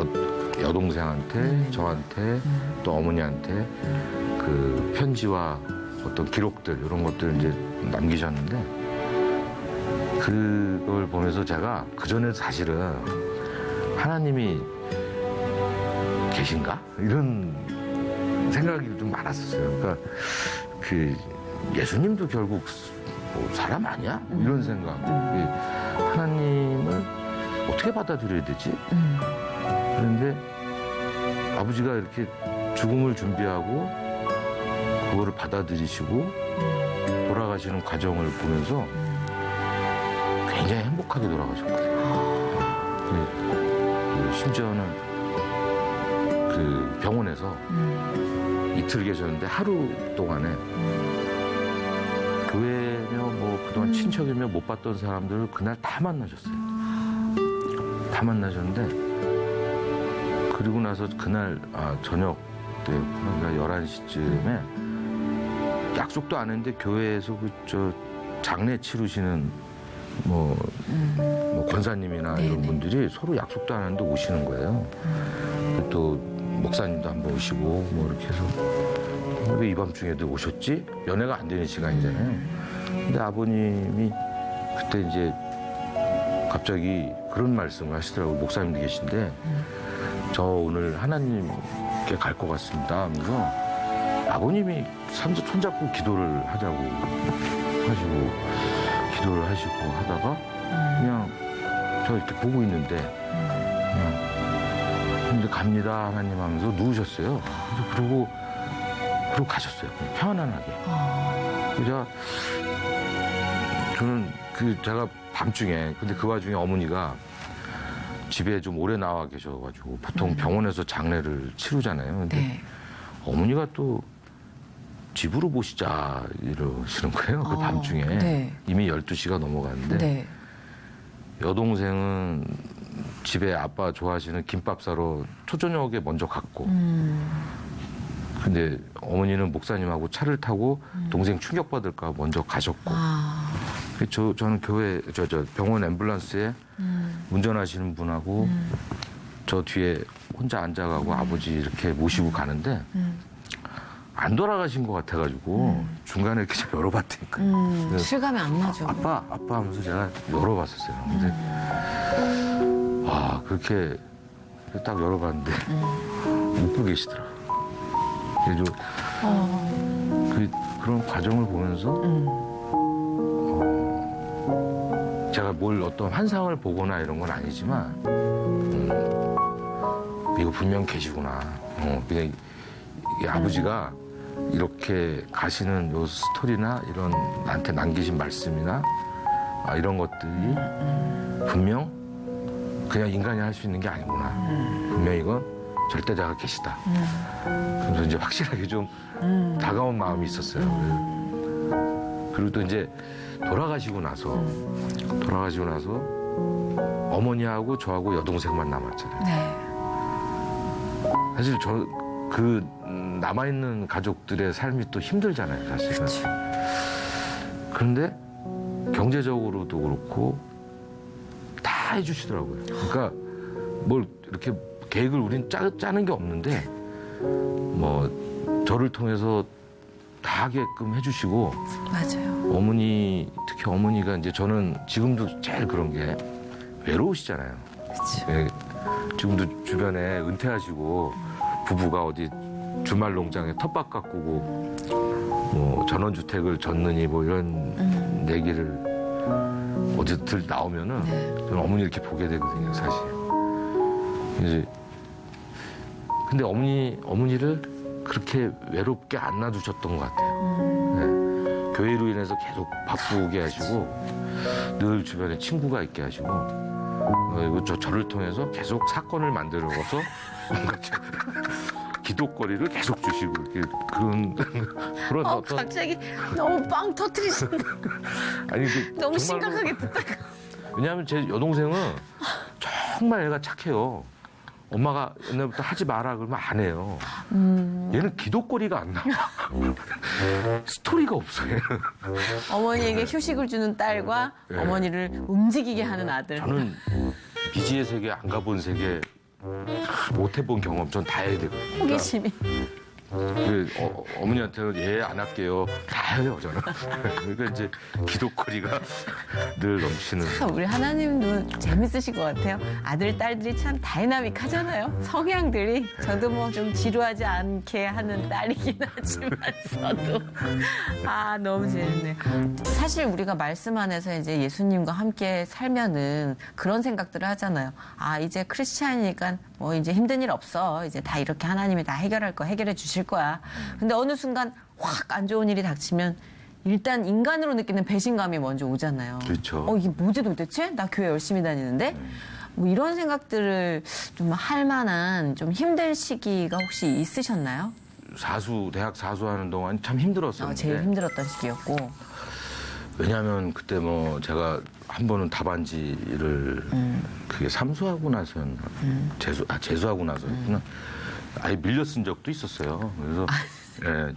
여동생한테 저한테 또 어머니한테 그 편지와 어떤 기록들 이런 것들을 이제 남기셨는데 그걸 보면서 제가 그전에 사실은 하나님이 계신가? 이런 생각이 좀 많았었어요. 그러니까 그 예수님도 결국 뭐 사람 아니야? 뭐 이런 생각. 하나님을 어떻게 받아들여야 되지? 그런데 아버지가 이렇게 죽음을 준비하고 그거를 받아들이시고 돌아가시는 과정을 보면서 굉장히 행복하게 돌아가셨거든요. 심지어는 그 병원에서 이틀 계셨는데 하루 동안에 교회며 뭐 그동안 친척이며 못 봤던 사람들을 그날 다 만나셨어요. 다 만나셨는데 그리고 나서 그날 저녁 때였구나. 그러니까 11시쯤에 약속도 안 했는데 교회에서 장례 치르시는 뭐 권사님이나 이런 분들이 서로 약속도 안 했는데 오시는 거예요. 또 목사님도 한번 오시고 뭐 이렇게 해서 왜 이 밤중에도 오셨지? 연애가 안 되는 시간이잖아요. 근데 아버님이 그때 이제 갑자기 그런 말씀을 하시더라고요. 목사님도 계신데 저 오늘 하나님께 갈 것 같습니다 하면서 아버님이 손잡고 기도를 하자고 하시고 기도를 하시고 하다가 그냥 저 이렇게 보고 있는데 그냥 이제 갑니다 하나님 하면서 누우셨어요. 그리고 가셨어요. 그냥 편안하게. 저는 제가 밤중에 근데 그 와중에 어머니가 집에 좀 오래 나와 계셔가지고 보통 병원에서 장례를 치르잖아요. 근데 네. 어머니가 또 집으로 모시자 이러시는 거예요. 그 아, 밤중에. 네. 이미 12시가 넘어갔는데 네. 여동생은 집에 아빠 좋아하시는 김밥 사러 초저녁에 먼저 갔고 근데 어머니는 목사님하고 차를 타고 동생 충격받을까 먼저 가셨고 아, 저는 교회 저 병원 앰뷸런스에 운전하시는 분하고 저 뒤에 혼자 앉아가고 아버지 이렇게 모시고 가는데 안 돌아가신 것 같아가지고 중간에 이렇게 좀 열어봤다니까. 그래서 실감이 안 나죠. 아빠 하면서 제가 열어봤었어요. 근데 와 그렇게 딱 열어봤는데 웃고 계시더라고요. 그래서 그런 과정을 보면서 제가 뭘 어떤 환상을 보거나 이런 건 아니지만 이거 분명 계시구나. 그냥 이 아버지가 이렇게 가시는 요 스토리나 이런 나한테 남기신 말씀이나 이런 것들이 분명 그냥 인간이 할 수 있는 게 아니구나. 분명 이건 절대자가 계시다. 그래서 이제 확실하게 좀 다가온 마음이 있었어요. 그리고 또 이제 돌아가시고 나서 어머니하고 저하고 여동생만 남았잖아요. 네. 사실 그 남아있는 가족들의 삶이 또 힘들잖아요, 사실은. 그런데 경제적으로도 그렇고 다 해주시더라고요. 그러니까 뭘 이렇게 계획을 우린 짜는 게 없는데 뭐 저를 통해서 다 하게끔 해주시고 맞아요. 어머니 특히 어머니가 이제 저는 지금도 제일 그런 게 외로우시잖아요. 그렇죠. 예, 지금도 주변에 은퇴하시고 부부가 어디 주말 농장에 텃밭 가꾸고 뭐 전원주택을 졌느니 뭐 이런 얘기를 어디들 나오면은 저는 어머니 이렇게 보게 되거든요, 사실. 이제 근데 어머니를 그렇게 외롭게 안 놔두셨던 것 같아요. 네. 교회로 인해서 계속 바쁘게 하시고 늘 주변에 친구가 있게 하시고 그리고 저를 통해서 계속 사건을 만들어서 뭔가 기독거리를 계속 주시고 이렇게 그런 어떤 갑자기 너무 빵 터트리신다. 아니 너무 정말로 심각하게 듣다가. 왜냐하면 제 여동생은 정말 애가 착해요. 엄마가 옛날부터 하지 마라 그러면 안 해요. 얘는 기독거리가 안 나와. 스토리가 없어 얘는. 어머니에게 휴식을 주는 딸과 네. 어머니를 움직이게 하는 아들. 저는 미지의 세계 안 가본 세계 못 해본 경험 전 다 해야 되거든요. 호기심이. 어머니한테는 예 안 할게요. 다 해요 저는. 그러니까 이제 기독거리가 늘 넘치는. 참 우리 하나님도 재밌으실 것 같아요. 아들, 딸들이 참 다이나믹하잖아요. 성향들이. 저도 뭐 좀 지루하지 않게 하는 딸이긴 하지만서도. 아, 너무 재밌네요. 사실 우리가 말씀 안에서 이제 예수님과 함께 살면은 그런 생각들을 하잖아요. 아, 이제 크리스찬이니까 뭐 이제 힘든 일 없어. 이제 다 이렇게 하나님이 다 해결할 거 해결해 주실 거야. 근데 어느 순간 확 안 좋은 일이 닥치면 일단 인간으로 느끼는 배신감이 먼저 오잖아요. 그렇죠. 이게 뭐지 도대체? 나 교회 열심히 다니는데? 뭐 이런 생각들을 좀 할 만한 좀 힘든 시기가 혹시 있으셨나요? 대학 사수하는 동안 참 힘들었었는데. 제일 힘들었던 시기였고. 왜냐하면 그때 뭐 제가 한 번은 답안지를 그게 삼수하고 나서였나 재수하고 나서였구나. 아예 밀려 쓴 적도 있었어요. 그래서 예.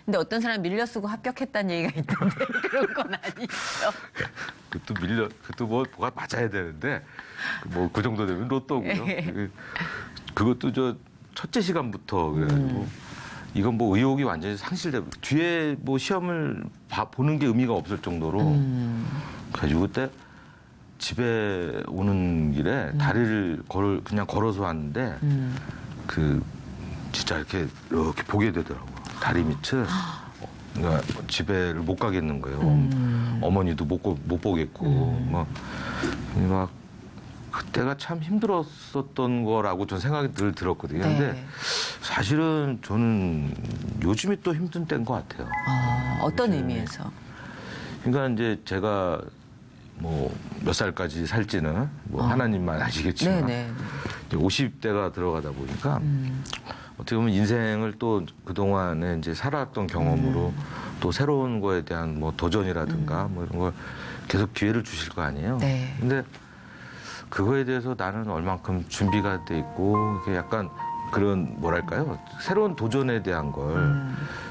근데 어떤 사람 밀려 쓰고 합격했다는 얘기가 있던데 그런 건 아니죠. 그것도 뭐가 맞아야 되는데 뭐 그 정도 되면 로또고요. 그것도 저 첫째 시간부터 그래가지고 이건 뭐 의욕이 완전히 상실되고 뒤에 뭐 시험을 보는 게 의미가 없을 정도로 그래가지고 그때 집에 오는 길에 다리를 그냥 걸어서 왔는데 진짜 이렇게 보게 되더라고요. 다리 밑을. 그러니까 집에를 못 가겠는 거예요. 어머니도 못 보겠고 막 그때가 참 힘들었었던 거라고 전 생각이 늘 들었거든요. 네. 근데 사실은 저는 요즘이 또 힘든 때인 것 같아요. 어떤 의미에서? 그러니까 이제 제가 뭐 몇 살까지 살지는 뭐 하나님만 아시겠지만 네네. 이제 50대가 들어가다 보니까 어떻게 보면 인생을 또 그동안에 이제 살아왔던 경험으로 또 새로운 거에 대한 뭐 도전이라든가 뭐 이런 걸 계속 기회를 주실 거 아니에요. 네. 근데 그거에 대해서 나는 얼만큼 준비가 돼 있고 이게 약간 그런 뭐랄까요? 새로운 도전에 대한 걸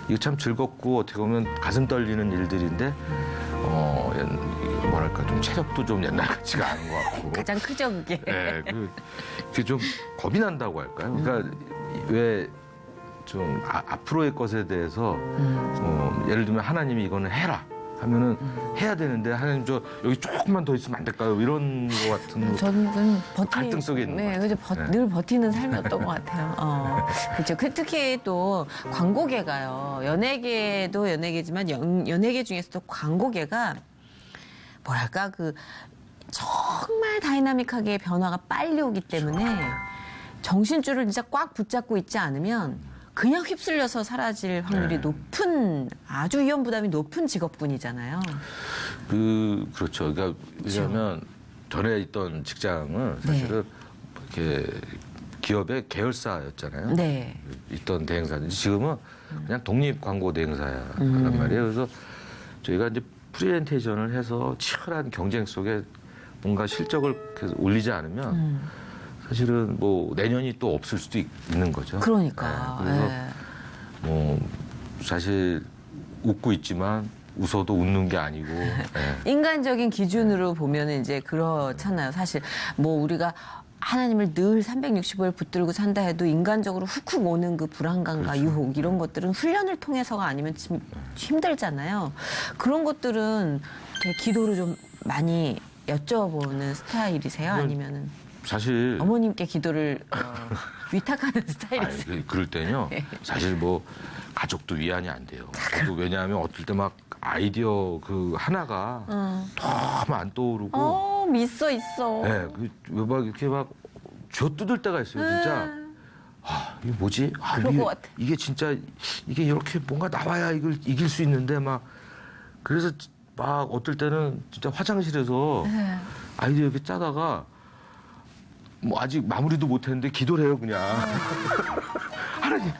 이게 참 즐겁고 어떻게 보면 가슴 떨리는 일들인데 뭐랄까 좀 체력도 좀 옛날 같지가 않은 것 같고. 가장 크죠, 그게. 네, 그게 좀 겁이 난다고 할까요? 그러니까 왜 좀 앞으로의 것에 대해서 예를 들면 하나님이 이거는 해라 하면은 해야 되는데 하나님 저 여기 조금만 더 있으면 안 될까요? 이런 거 같은 저는 갈등 속에 있는 네, 것 그래서 같아요. 네. 늘 버티는 삶이었던 것 같아요. 그렇죠. 특히 또 광고계가요. 연예계도 연예계지만 연예계 중에서도 광고계가 뭐랄까 그 정말 다이나믹하게 변화가 빨리 오기 때문에 정신줄을 진짜 꽉 붙잡고 있지 않으면 그냥 휩쓸려서 사라질 확률이 네. 높은 아주 위험 부담이 높은 직업군이잖아요. 그렇죠. 그러니까 왜냐하면 전에 있던 직장은 사실은 이렇게 기업의 계열사였잖아요. 네. 있던 대행사는 지금은 그냥 독립 광고 대행사란 말이에요. 그래서 저희가 이제 프리젠테이션을 해서 치열한 경쟁 속에 뭔가 실적을 계속 올리지 않으면 사실은 뭐 내년이 또 없을 수도 있는 거죠. 그러니까. 네, 그래서 예. 뭐 사실 웃고 있지만 웃어도 웃는 게 아니고. 네. 인간적인 기준으로 보면은 이제 그렇잖아요. 사실 뭐 우리가 하나님을 늘 365일 붙들고 산다 해도 인간적으로 훅훅 오는 그 불안감과 그렇죠. 유혹 이런 것들은 훈련을 통해서가 아니면 힘들잖아요. 그런 것들은 이렇게 기도로 좀 많이 여쭤보는 스타일이세요? 아니면은 사실 어머님께 기도를 위탁하는 아니, 스타일이세요? 그럴 때는요. 네. 사실 뭐 가족도 위안이 안 돼요. 저도 왜냐하면 어떨 때 막 아이디어 그 하나가 너무 안 떠오르고. 있어. 네, 막 이렇게 막 쥐어뜯을 때가 있어요, 진짜. 이게 뭐지? 그럴 것 같아. 이게 진짜 이게 이렇게 뭔가 나와야 이걸 이길 수 있는데 막 그래서 막 어떨 때는 진짜 화장실에서 네. 아이디어 이렇게 짜다가 뭐 아직 마무리도 못했는데 기도를 해요, 그냥. 하나님,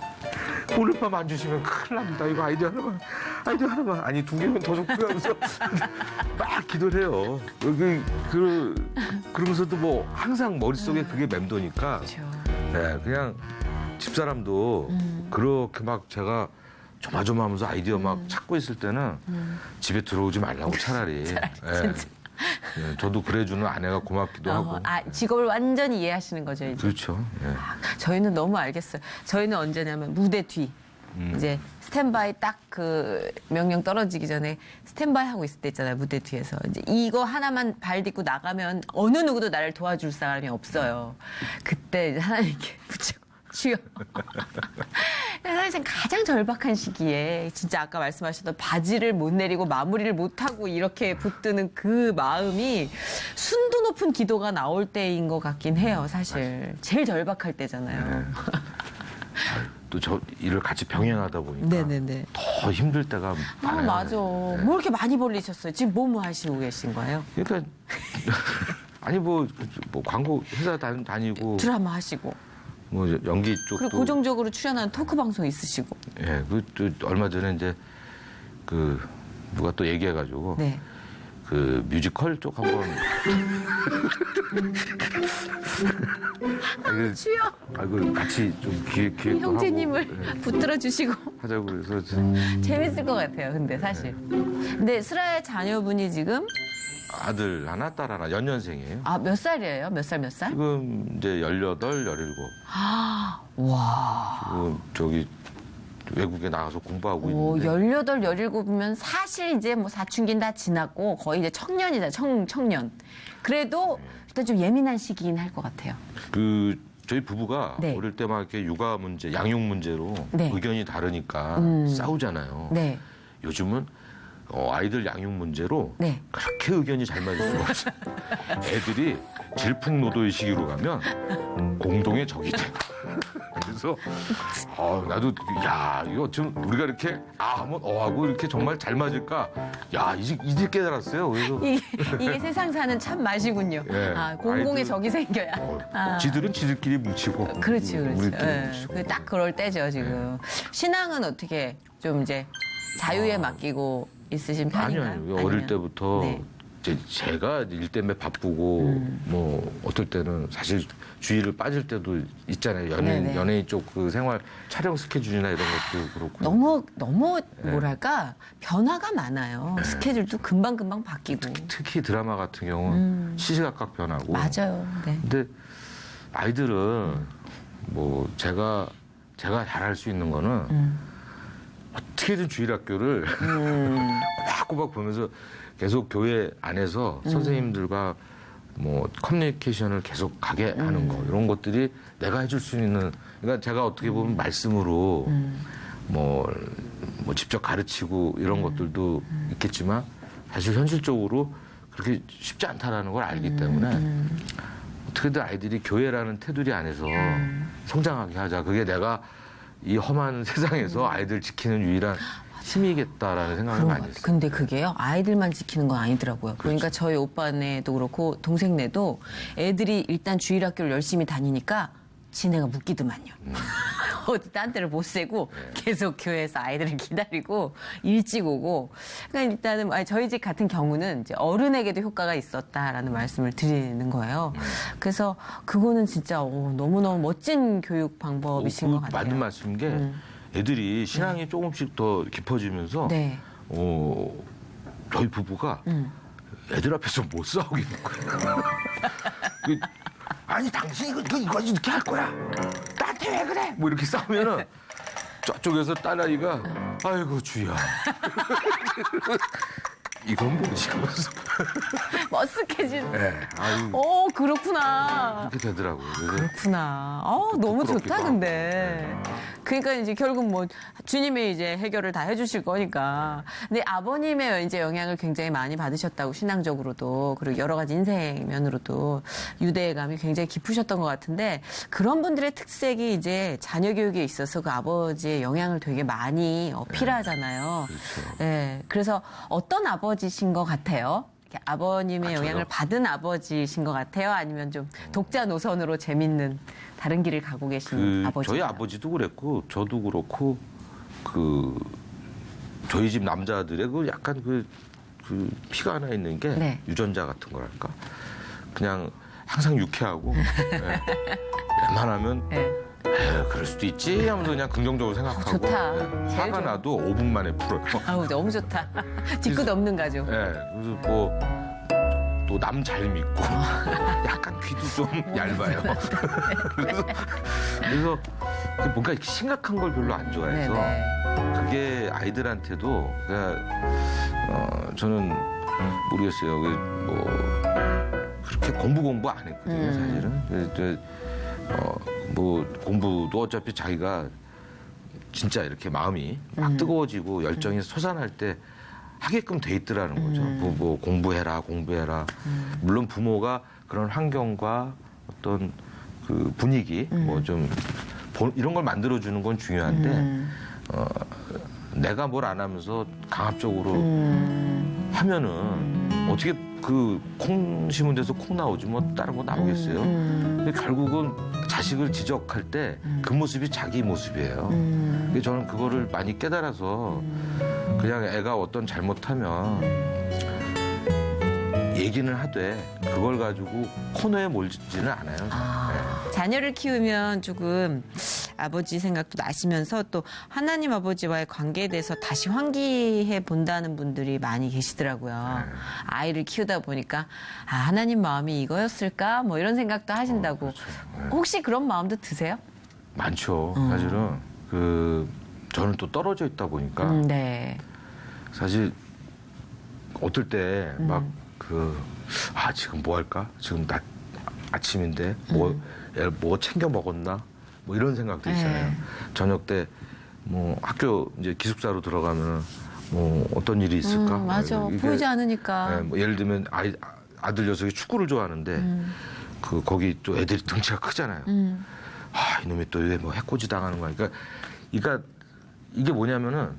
오늘 밤 안 주시면 큰일 납니다. 이거 아이디어 하나만. 아니, 2개면 더 좋고요. 하면서 막 기도를 해요. 그러면서도 뭐 항상 머릿속에 그게 맴도니까. 그렇죠. 네, 그냥 집사람도 그렇게 막 제가 조마조마하면서 아이디어 막 찾고 있을 때는 집에 들어오지 말라고 차라리. 네. 네, 저도 그래주는 아내가 고맙기도 하고. 직업을 완전히 이해하시는 거죠, 이제. 그렇죠. 예. 저희는 너무 알겠어요. 저희는 언제냐면 무대 뒤. 이제 스탠바이 딱 그 명령 떨어지기 전에 스탠바이 하고 있을 때 있잖아요. 무대 뒤에서. 이제 이거 하나만 발 딛고 나가면 어느 누구도 나를 도와줄 사람이 없어요. 그때 이제 하나님께 붙이고 주여. 사실 가장 절박한 시기에 진짜 아까 말씀하셨던 바지를 못 내리고 마무리를 못 하고 이렇게 붙드는 그 마음이 순도 높은 기도가 나올 때인 것 같긴 해요. 사실 제일 절박할 때잖아요. 또 저 일을 같이 병행하다 보니까 네네네. 더 힘들 때가 많아요. 맞아. 네. 뭐 이렇게 많이 벌리셨어요? 지금 뭐 하시고 계신 거예요? 그러니까 아니 뭐 광고 회사 다니고 드라마 하시고 뭐 연기 쪽도 그리고 고정적으로 출연하는 토크 방송 있으시고. 예, 그 얼마 전에 이제 그 누가 또 얘기해가지고 네. 그 뮤지컬 쪽 한번 주여. 그 같이 좀 기획도 형제님을 하고, 예, 붙들어 주시고. 하자고 그래서 재밌을 것 같아요. 근데 사실. 근데 슬아의 자녀분이 지금 아들 하나 딸 하나 연년생이에요. 몇 살이에요? 몇 살? 지금 이제 18, 17. 와. 지금 저기 외국에 나가서 공부하고 오, 있는데 18, 17이면 사실 이제 뭐 사춘기는 다 지났고 거의 이제 청년이다. 청년. 그래도 일단 좀 예민한 시기긴 할 것 같아요. 그 저희 부부가 네. 어릴 때 막 이렇게 육아 문제, 양육 문제로 네. 의견이 다르니까 싸우잖아요. 네. 요즘은 아이들 양육 문제로 네. 그렇게 의견이 잘 맞을 수가 없어요. 애들이 질풍노도의 시기로 가면 공동의 적이 돼. 그래서 나도 야 이거 좀 우리가 이렇게 하면 하고 이렇게 정말 잘 맞을까? 야 이제 깨달았어요. 그래서 이게 세상 사는 참 맛이군요. 예, 공공의 아이들- 적이 생겨야. 지들은 지들끼리 뭉치고 그렇지. 우리끼리 예, 뭉치고. 딱 그럴 때죠, 지금. 신앙은 어떻게 좀 이제 자유에 맡기고 있으신 편인가요? 아니요. 어릴 때부터 네. 제가 일 때문에 바쁘고 뭐 어떨 때는 사실 주일을 빠질 때도 있잖아요. 네네. 연예인 쪽 그 생활 촬영 스케줄이나 이런 것도 그렇고. 너무 네. 뭐랄까 변화가 많아요. 스케줄도 금방 바뀌고. 특히 드라마 같은 경우는 시시각각 변하고. 맞아요. 네. 근데 아이들은 뭐 제가 잘할 수 있는 거는 어떻게든 주일 학교를 꼬박꼬박 보면서 계속 교회 안에서 선생님들과 뭐 커뮤니케이션을 계속 가게 하는 거 이런 것들이 내가 해줄 수 있는 그러니까 제가 어떻게 보면 말씀으로 뭐 직접 가르치고 이런 것들도 있겠지만 사실 현실적으로 그렇게 쉽지 않다라는 걸 알기 때문에 어떻게든 아이들이 교회라는 테두리 안에서 성장하게 하자. 그게 내가 이 험한 세상에서 아이들 지키는 유일한 힘이겠다라는 생각을 그런 많이 것 같아요. 했어요. 근데 그게요, 아이들만 지키는 건 아니더라고요. 그러니까 저희 오빠네도 그렇고 동생네도 애들이 일단 주일 학교를 열심히 다니니까 지네가 묶이더만요. 어디 딴 데를 못 세고 계속 교회에서 아이들을 기다리고 일찍 오고. 그러니까 일단은 저희 집 같은 경우는 이제 어른에게도 효과가 있었다라는 말씀을 드리는 거예요. 그래서 그거는 진짜 너무너무 멋진 교육 방법이신 것 같아요. 맞는 말씀인 게 애들이 신앙이 조금씩 더 깊어지면서 네. 저희 부부가 애들 앞에서 못 싸우게 된 거예요. 아니 당신이 이거 이렇게 할 거야. 나한테 왜 그래? 뭐 이렇게 싸우면은 저쪽에서 딸아이가 아이고 주야. 이건 뭐지? 하면서. 머쓱해진. 네, 아유 그렇구나. 그렇게 되더라고요. 그래서 그렇구나. 너무 부끄럽기도 좋다, 하고. 근데. 그러니까 이제 결국 뭐 주님이 이제 해결을 다 해주실 거니까. 근데 아버님의 이제 영향을 굉장히 많이 받으셨다고 신앙적으로도 그리고 여러 가지 인생 면으로도 유대감이 굉장히 깊으셨던 것 같은데 그런 분들의 특색이 이제 자녀 교육에 있어서 그 아버지의 영향을 되게 많이 어필하잖아요. 그렇죠. 네. 그래서 어떤 아버지신 것 같아요? 이렇게 아버님의 저요? 영향을 받은 아버지신 것 같아요? 아니면 좀 독자 노선으로 재밌는 다른 길을 가고 계신 아버지? 저희 아버지도 그랬고 저도 그렇고 저희 집 남자들의 그 약간 그 피가 하나 있는 게 네. 유전자 같은 거랄까 그냥 항상 유쾌하고 예. 웬만하면 네. 그럴 수도 있지 하면서 그냥 긍정적으로 생각하고 좋다. 예. 제일 화가 좋아. 나도 5분 만에 풀어요. 아우, 너무 좋다. 뒤끝 없는 가족. 예. 그래서 뭐 또 남 잘 믿고 약간 귀도 좀 얇아요. 그래서 뭔가 이렇게 심각한 걸 별로 안 좋아해서 네네. 그게 아이들한테도 저는 모르겠어요. 뭐 그렇게 공부 안 했거든요, 사실은. 그래서 뭐 공부도 어차피 자기가 진짜 이렇게 마음이 막 뜨거워지고 열정이 솟아날 때 하게끔 돼 있더라는 거죠. 뭐 공부해라. 물론 부모가 그런 환경과 어떤 그 분위기 뭐 좀 이런 걸 만들어주는 건 중요한데 내가 뭘 안 하면서 강압적으로 하면은 어떻게 그 콩 심은 데서 콩 나오지 뭐 다른 거 나오겠어요. 근데 결국은 자식을 지적할 때 그 모습이 자기 모습이에요. 근데 저는 그거를 많이 깨달아서 그냥 애가 어떤 잘못하면 얘기는 하되 그걸 가지고 코너에 몰지는 않아요. 자녀를 키우면 조금 아버지 생각도 나시면서 또 하나님 아버지와의 관계에 대해서 다시 환기해 본다는 분들이 많이 계시더라고요. 아이를 키우다 보니까 하나님 마음이 이거였을까? 뭐 이런 생각도 하신다고. 혹시 그런 마음도 드세요? 많죠. 사실은 저는 또 떨어져 있다 보니까 네. 사실 어떨 때 막 지금 뭐 할까? 지금 아침인데 뭐 챙겨 먹었나? 뭐 이런 생각도 있잖아요. 네. 저녁 때 뭐 학교 이제 기숙사로 들어가면은 뭐 어떤 일이 있을까? 맞아. 이게, 보이지 않으니까. 예, 뭐 예를 들면 아들 녀석이 축구를 좋아하는데 거기 또 애들이 덩치가 크잖아요. 이놈이 또 왜 뭐 해코지 당하는 거야. 그러니까 이게 뭐냐면은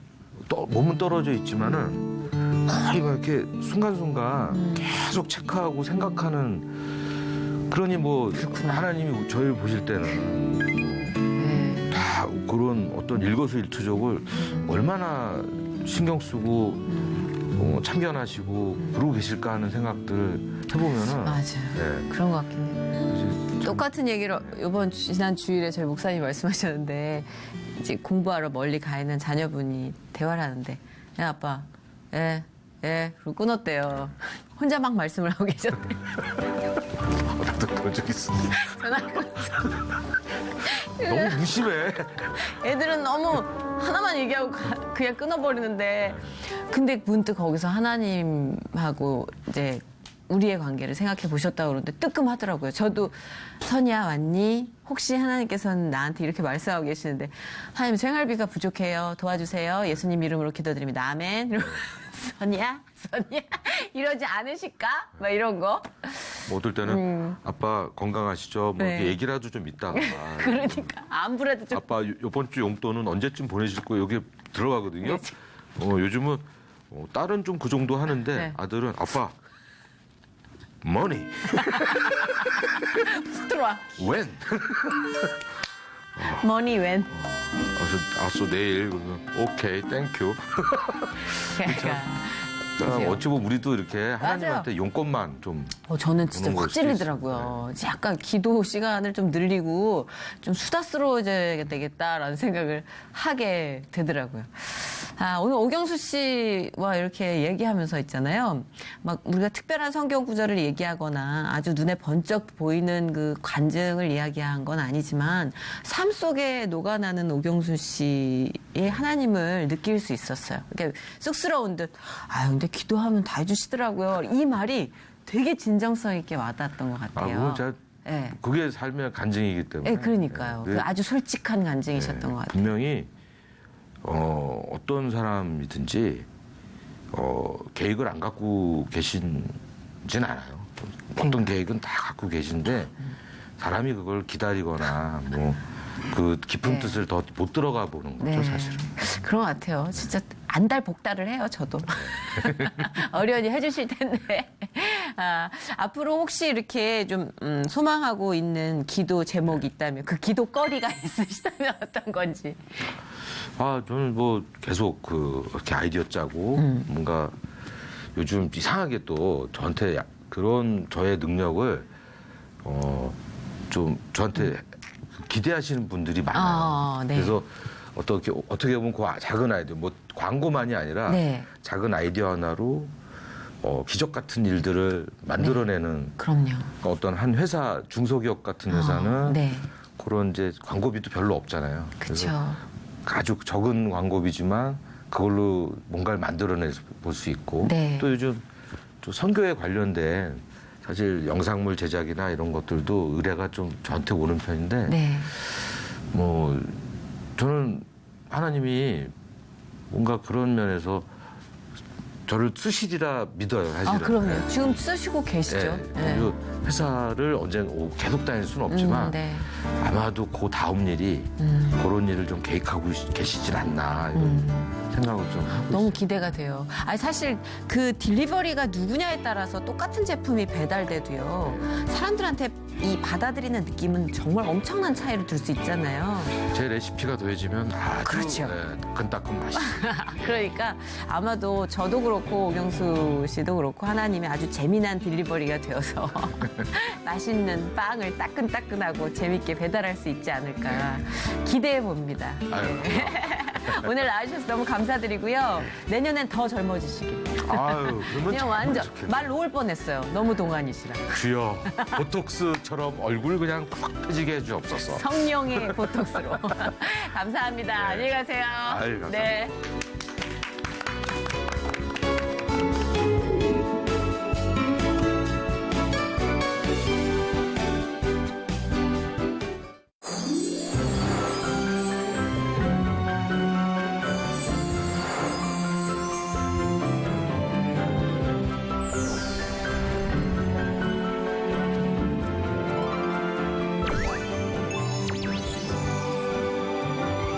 몸은 떨어져 있지만은 거의 막 이렇게 순간순간 계속 체크하고 생각하는 그러니 뭐 하나님이 저희를 보실 때는 네. 다 그런 어떤 일거수일투족을 얼마나 신경 쓰고 참견하시고 그러고 계실까 하는 생각들 해보면은 맞아. 네. 그런 것 같긴 해요. 이제 참 똑같은 얘기를 지난 주일에 저희 목사님이 말씀하셨는데 이제 공부하러 멀리 가 있는 자녀분이 대화를 하는데 야 아빠 예 그리고 끊었대요. 혼자 막 말씀을 하고 계셨대. 나도 그런 적 있어. 전화를 너무 무심해. 애들은 너무 하나만 얘기하고 그냥 끊어버리는데 근데 문득 거기서 하나님하고 이제 우리의 관계를 생각해 보셨다고 그러는데 뜨끔하더라고요. 저도 선이야 왔니? 혹시 하나님께서는 나한테 이렇게 말씀하고 계시는데 하나님 생활비가 부족해요. 도와주세요. 예수님 이름으로 기도드립니다. 아멘. 이러면서 선이야 이러지 않으실까? 막 이런 거. 뭐 어떨 때는 아빠 건강하시죠? 뭐 네. 이렇게 얘기라도 좀 있다가 그러니까 안부라도 좀 아빠 요번 주 용돈은 언제쯤 보내실 거예요? 여기 들어가거든요. 요즘은 딸은 좀 그 정도 하는데 네. 아들은 아빠 money 들어와. when 머니 웬. 알았어 내일 그러면 오케이 땡큐. 그러니까. 어찌 보면 우리도 이렇게 하나님한테 용건만 좀 저는 진짜 오는 걸 확 수도 찔리더라고요. 약간 기도 시간을 좀 늘리고 좀 수다스러워져야 되겠다라는 생각을 하게 되더라고요. 오늘 오경수 씨와 이렇게 얘기하면서 있잖아요. 막 우리가 특별한 성경 구절을 얘기하거나 아주 눈에 번쩍 보이는 그 간증을 이야기한 건 아니지만 삶 속에 녹아나는 오경수 씨의 하나님을 느낄 수 있었어요. 그러니까 쑥스러운 듯, 근데 기도하면 다 해주시더라고요. 이 말이 되게 진정성 있게 와닿았던 것 같아요. 그건 제가 네. 그게 삶의 간증이기 때문에. 네, 그러니까요. 네. 그 아주 솔직한 간증이셨던 것 같아요. 분명히 어떤 사람이든지 계획을 안 갖고 계신진 않아요. 어떤 계획은 다 갖고 계신데 사람이 그걸 기다리거나 뭐 그 깊은 네. 뜻을 더 못 들어가 보는 거죠, 사실은. 그런 것 같아요. 진짜 안달복달을 해요, 저도. 어련히 해주실 텐데. 앞으로 혹시 이렇게 좀 소망하고 있는 기도 제목이 있다면 그 기도거리가 있으시다면 어떤 건지. 저는 뭐 계속 이렇게 아이디어 짜고 뭔가 요즘 이상하게 또 저한테 그런 저의 능력을 좀 저한테 기대하시는 분들이 많아요. 네. 그래서 어떻게 보면 그 작은 아이디어, 뭐 광고만이 아니라 네. 작은 아이디어 하나로 기적 같은 일들을 만들어내는 그럼요. 어떤 한 회사, 중소기업 같은 회사는 네. 그런 이제 광고비도 별로 없잖아요. 그래서 그렇죠. 아주 적은 광고비지만 그걸로 뭔가를 만들어내 볼 수 있고 네. 또 요즘 또 선교에 관련된 사실 영상물 제작이나 이런 것들도 의뢰가 좀 저한테 오는 편인데 네. 뭐 저는 하나님이 뭔가 그런 면에서 저를 쓰시리라 믿어요, 사실은. 그럼요. 지금 쓰시고 계시죠. 네. 그리고 회사를 언젠가 계속 다닐 수는 없지만 네. 아마도 그 다음 일이 그런 일을 좀 계획하고 계시질 않나 이런 생각을 좀 하고 너무 있어요. 기대가 돼요. 사실 그 딜리버리가 누구냐에 따라서 똑같은 제품이 배달돼도요. 사람들한테 이 받아들이는 느낌은 정말 엄청난 차이를 둘 수 있잖아요. 제 레시피가 더해지면 아주 그렇죠. 끈따끔 맛있어요. 그러니까 아마도 저도 그렇고 오경수 씨도 그렇고 하나님이 아주 재미난 딜리버리가 되어서 맛있는 빵을 따끈따끈하고 재밌게 배달할 수 있지 않을까 기대해 봅니다. 아유, 오늘 나와주셔서 너무 감사드리고요. 내년엔 더 젊어지시길. 아유, 그러면 그냥 참 완전 좋겠네. 말 놓을 뻔했어요. 너무 동안이시라. 주여 보톡스처럼 얼굴 그냥 팍 펴지게 해주옵소서. 성령의 보톡스로. 감사합니다. 안녕히 가세요. 아유, 감사합니다. 네.